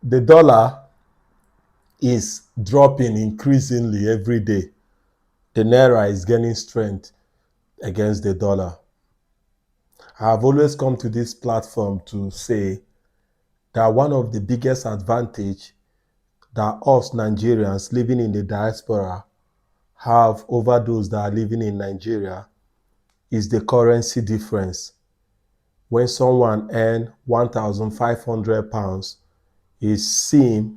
The dollar is dropping increasingly every day. The Naira is gaining strength against the dollar. I have always come to this platform to say that one of the biggest advantage that us Nigerians living in the diaspora have over those that are living in Nigeria is the currency difference. When someone earns £1,500, is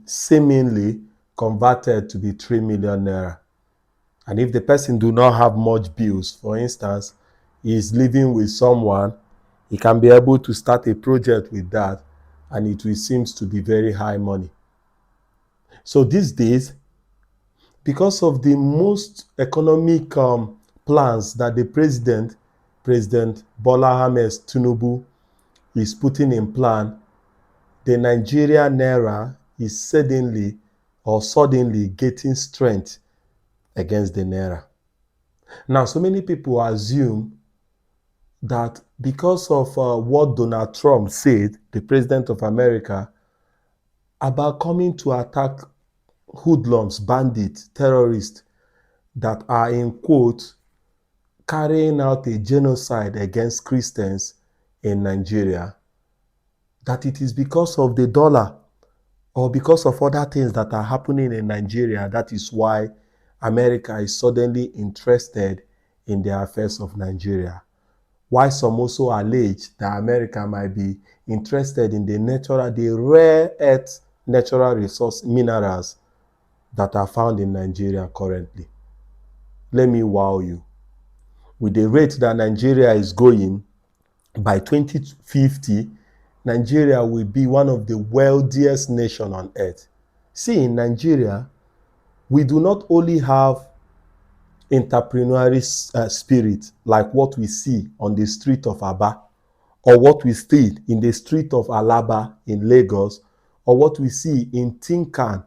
seemingly converted to be 3 million naira. And if the person do not have much bills, for instance, he is living with someone, he can be able to start a project with that, and it will seem to be very high money. So these days, because of the most economic plans that the President Bola Ahmed Tinubu, is putting in plan, the Nigerian Naira is suddenly getting strength against the Naira. Now, so many people assume that because of what Donald Trump said, the President of America, about coming to attack hoodlums, bandits, terrorists that are, in quote, carrying out a genocide against Christians in Nigeria, that it is because of the dollar or because of other things that are happening in Nigeria, that is why America is suddenly interested in the affairs of Nigeria. Why some also allege that America might be interested in the rare earth natural resource minerals that are found in Nigeria currently. Let me wow you. With the rate that Nigeria is going, by 2050, Nigeria will be one of the wealthiest nations on earth. See, in Nigeria, we do not only have entrepreneurial spirit like what we see on the street of Aba, or what we see in the street of Alaba in Lagos, or what we see in Tinkan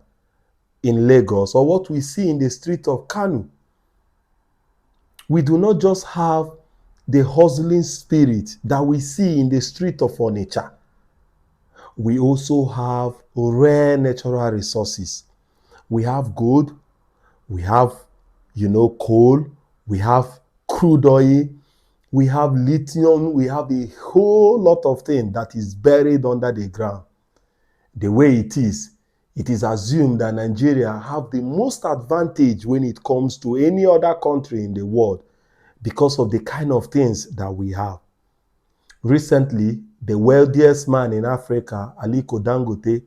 in Lagos, or what we see in the street of Kanu. We do not just have the hustling spirit that we see in the street of Onitsha. We also have rare natural resources. We have gold, we have, coal, we have crude oil, we have lithium, we have a whole lot of things that is buried under the ground. The way it is assumed that Nigeria have the most advantage when it comes to any other country in the world because of the kind of things that we have. Recently, the wealthiest man in Africa, Aliko Dangote,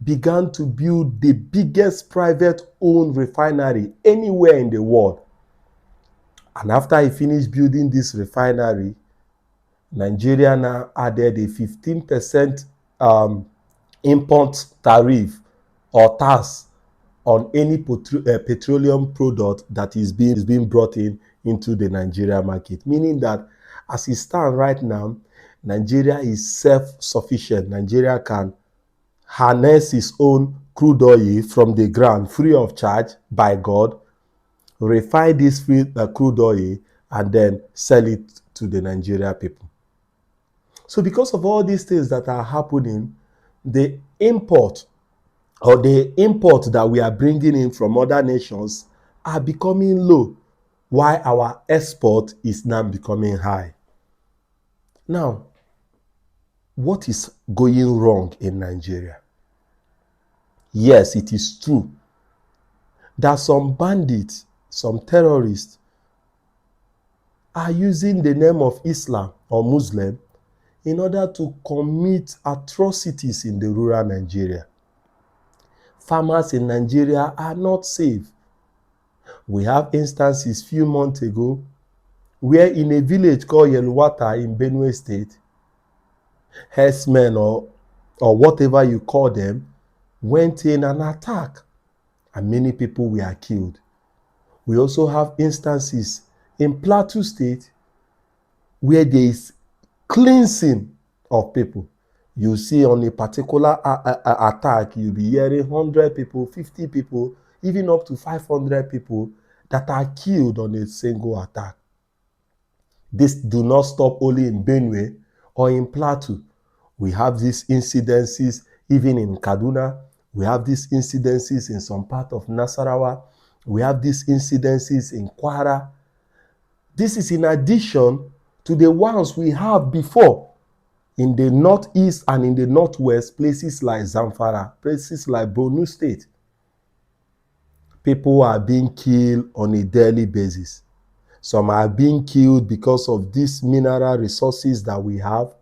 began to build the biggest private-owned refinery anywhere in the world. And after he finished building this refinery, Nigeria now added a 15% import tariff or tax on any petroleum product that is being brought into the Nigeria market. Meaning that as it stands right now, Nigeria is self-sufficient. Nigeria can harness its own crude oil from the ground free of charge by God, refine this crude oil, and then sell it to the Nigeria people. So because of all these things that are happening, the import that we are bringing in from other nations are becoming low, while our export is now becoming high. Now, what is going wrong in Nigeria? Yes, it is true that some bandits, some terrorists are using the name of Islam or Muslim in order to commit atrocities in the rural Nigeria. Farmers in Nigeria are not safe. We have instances few months ago where in a village called Yeluwata in Benue State, herdsmen or whatever you call them went in and attacked, and many people were killed. We also have instances in Plateau State where there is cleansing of people. You see on a particular attack, you'll be hearing 100 people, 50 people, even up to 500 people that are killed on a single attack. This do not stop only in Benue or in Plateau. We have these incidences Even in Kaduna, we have these incidences in some part of Nasarawa. We have these incidences in Kwara. This is in addition to the ones we have before in the northeast and in the northwest, places like Zamfara, places like Borno State. People are being killed on a daily basis. Some are being killed because of these mineral resources that we have,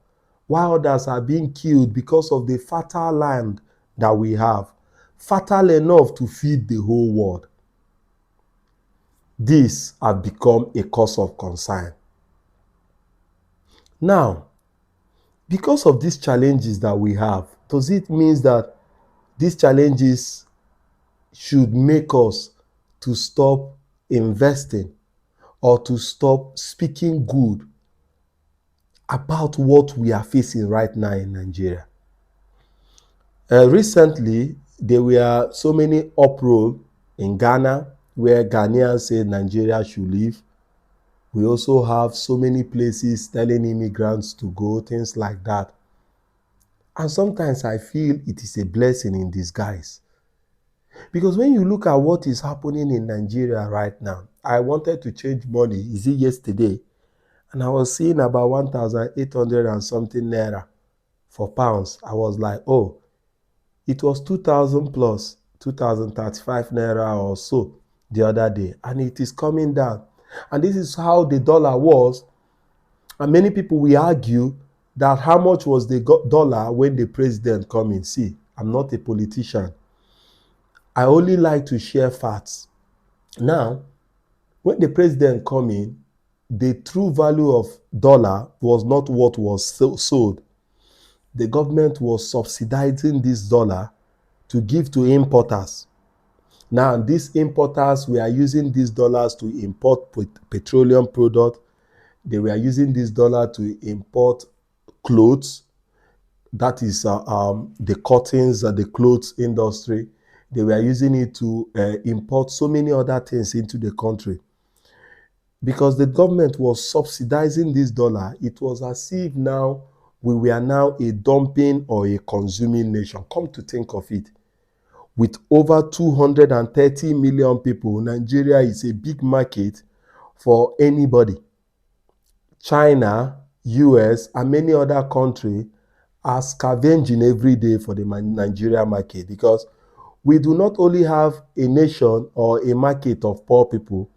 while others are being killed because of the fertile land that we have, fertile enough to feed the whole world. These have become a cause of concern. Now, because of these challenges that we have, does it mean that these challenges should make us to stop investing or to stop speaking good about what we are facing right now in Nigeria? Recently, there were so many uproar in Ghana where Ghanaians said Nigeria should leave. We also have so many places telling immigrants to go, things like that. And sometimes I feel it is a blessing in disguise. Because when you look at what is happening in Nigeria right now, I wanted to change money, is it yesterday? And I was seeing about 1,800 and something naira for pounds. I was like, oh, it was 2,000 plus 2,035 naira or so the other day, and it is coming down. And this is how the dollar was. And many people will argue that how much was the dollar when the president come in. See, I'm not a politician. I only like to share facts. Now, when the president come in, the true value of dollar was not what was sold. The government was subsidizing this dollar to give to importers. Now, these importers were using these dollars to import petroleum products. They were using this dollar to import clothes. That is the cottons and the clothes industry. They were using it to import so many other things into the country. Because the government was subsidizing this dollar, it was as if now we were now a dumping or a consuming nation. Come to think of it. With over 230 million people, Nigeria is a big market for anybody. China, US, and many other countries are scavenging every day for the Nigeria market, because we do not only have a nation or a market of poor people,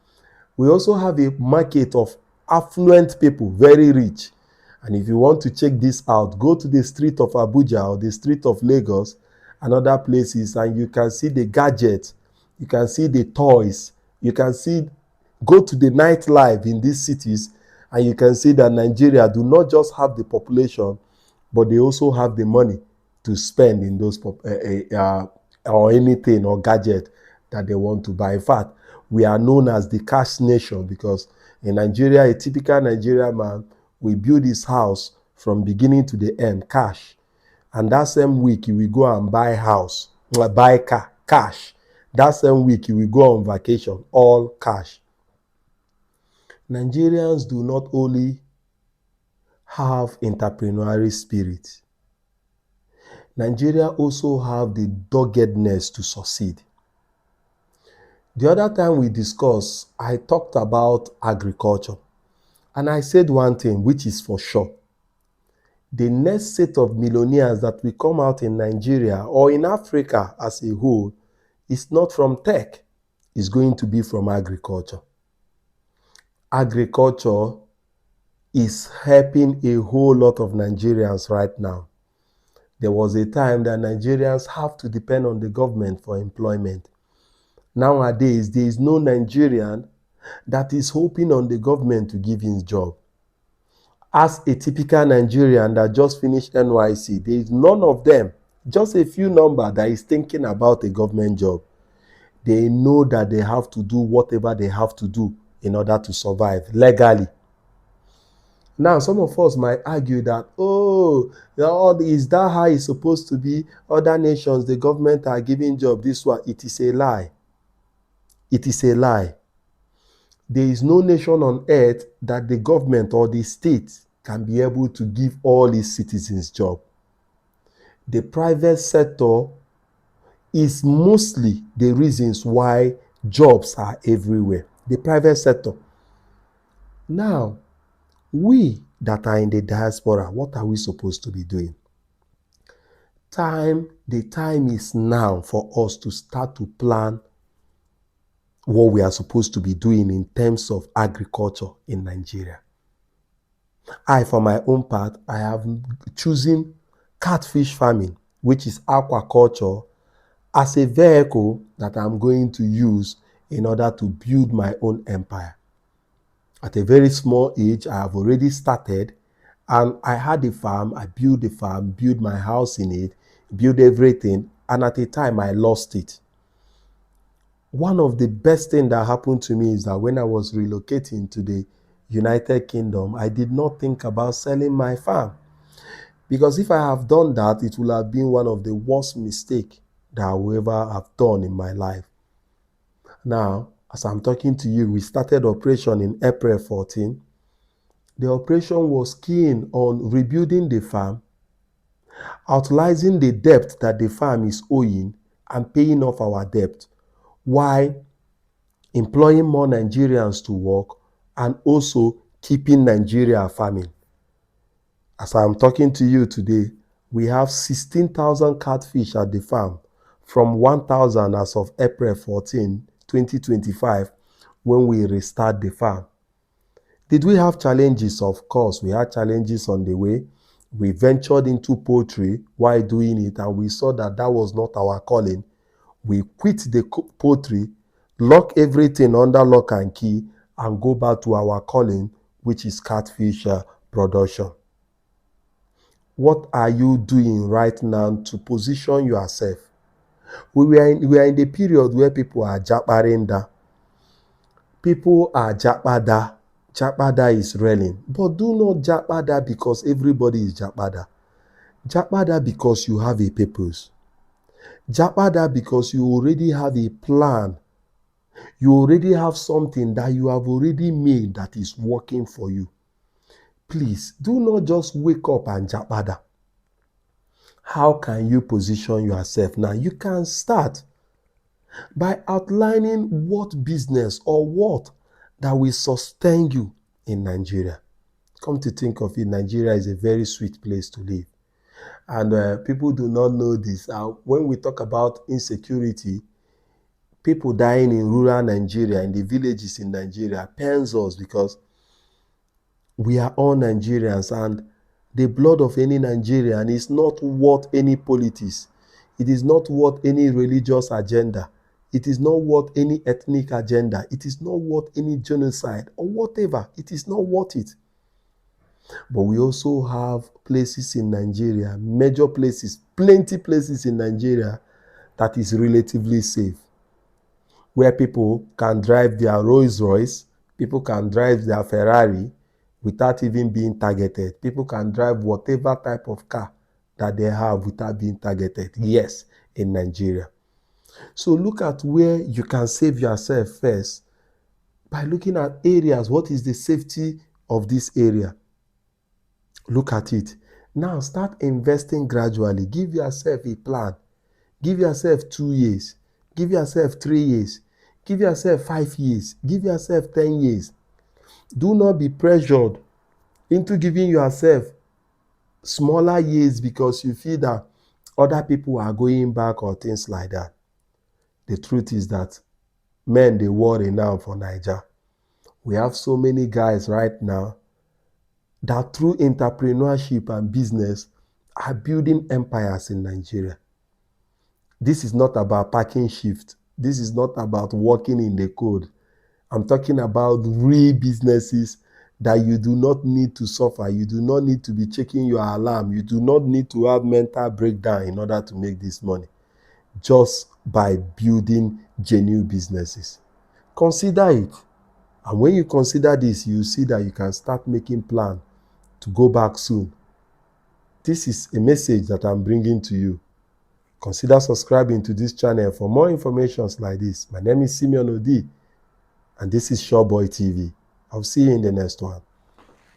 we also have a market of affluent people, very rich. And if you want to check this out, go to the street of Abuja or the street of Lagos and other places, and you can see the gadgets, you can see the toys, you can see, go to the nightlife in these cities, and you can see that Nigeria do not just have the population, but they also have the money to spend in those or anything or gadget that they want to buy. In fact, we are known as the cash nation, because in Nigeria, a typical Nigerian man will build his house from beginning to the end cash, and that same week he will go and buy house, buy car, cash. That same week he will go on vacation, all cash. Nigerians do not only have entrepreneurial spirit, Nigeria also have the doggedness to succeed. The other time we discussed, I talked about agriculture. And I said one thing, which is for sure. The next set of millionaires that will come out in Nigeria or in Africa as a whole is not from tech. It's going to be from agriculture. Agriculture is helping a whole lot of Nigerians right now. There was a time that Nigerians have to depend on the government for employment. Nowadays, there is no Nigerian that is hoping on the government to give him a job. As a typical Nigerian that just finished NYC, there is none of them, just a few number, that is thinking about a government job. They know that they have to do whatever they have to do in order to survive legally. Now, some of us might argue that, oh, is that how it's supposed to be? Other nations, the government are giving jobs. This one, it is a lie. It is a lie. There is no nation on earth that the government or the state can be able to give all its citizens job. the private sector is mostly the reasons why jobs are everywhere. The private sector. Now, we that are in the diaspora, what are we supposed to be doing? The time is now for us to start to plan what we are supposed to be doing in terms of agriculture in Nigeria. For my own part, I have chosen catfish farming, which is aquaculture, as a vehicle that I'm going to use in order to build my own empire. At a very small age, I have already started, and I had a farm, I built the farm, built my house in it, built everything, and at a time I lost it. One of the best things that happened to me is that when I was relocating to the United Kingdom, I did not think about selling my farm. Because if I have done that, it will have been one of the worst mistakes that I will ever have done in my life. Now, as I'm talking to you, we started operation in April 14. The operation was keen on rebuilding the farm, utilizing the debt that the farm is owing and paying off our debt, while employing more Nigerians to work and also keeping Nigeria farming. As I'm talking to you today, we have 16,000 catfish at the farm from 1,000 as of April 14, 2025, when we restart the farm. Did we have challenges? Of course, we had challenges on the way. We ventured into poultry while doing it, and we saw that that was not our calling. We quit the poultry, lock everything under lock and key, and go back to our calling, which is catfish production. What are you doing right now to position yourself? We are in the period where people are japarinda. People are japada. Japada is railing. But do not japada because everybody is japada. Japada because you have a purpose. Japada because you already have a plan. You already have something that you have already made that is working for you. Please, do not just wake up and japada. How can you position yourself now? You can start by outlining what business or what that will sustain you in Nigeria. Come to think of it, Nigeria is a very sweet place to live. And people do not know this. When we talk about insecurity, people dying in rural Nigeria, in the villages in Nigeria, pains us because we are all Nigerians, and the blood of any Nigerian is not worth any politics. It is not worth any religious agenda. It is not worth any ethnic agenda. It is not worth any genocide or whatever. It is not worth it. But we also have places in Nigeria, major places, plenty places in Nigeria that is relatively safe, where people can drive their Rolls Royce, people can drive their Ferrari without even being targeted. People can drive whatever type of car that they have without being targeted. Yes, in Nigeria. So look at where you can save yourself first by looking at areas. What is the safety of this area? Look at it. Now start investing gradually. Give yourself a plan. Give yourself 2 years. Give yourself 3 years. Give yourself 5 years. Give yourself 10 years. Do not be pressured into giving yourself smaller years because you feel that other people are going back or things like that. The truth is that men, they worry now for Niger. We have so many guys right now that through entrepreneurship and business are building empires in Nigeria. This is not about packing shift. This is not about working in the code. I'm talking about real businesses that you do not need to suffer. You do not need to be checking your alarm. You do not need to have mental breakdown in order to make this money, just by building genuine businesses. Consider it. And when you consider this, you see that you can start making plans to go back soon. This is a message that I'm bringing to you. Consider subscribing to this channel for more information like this. My name is Simeon Odi, and this is Showboy TV. I'll see you in the next one.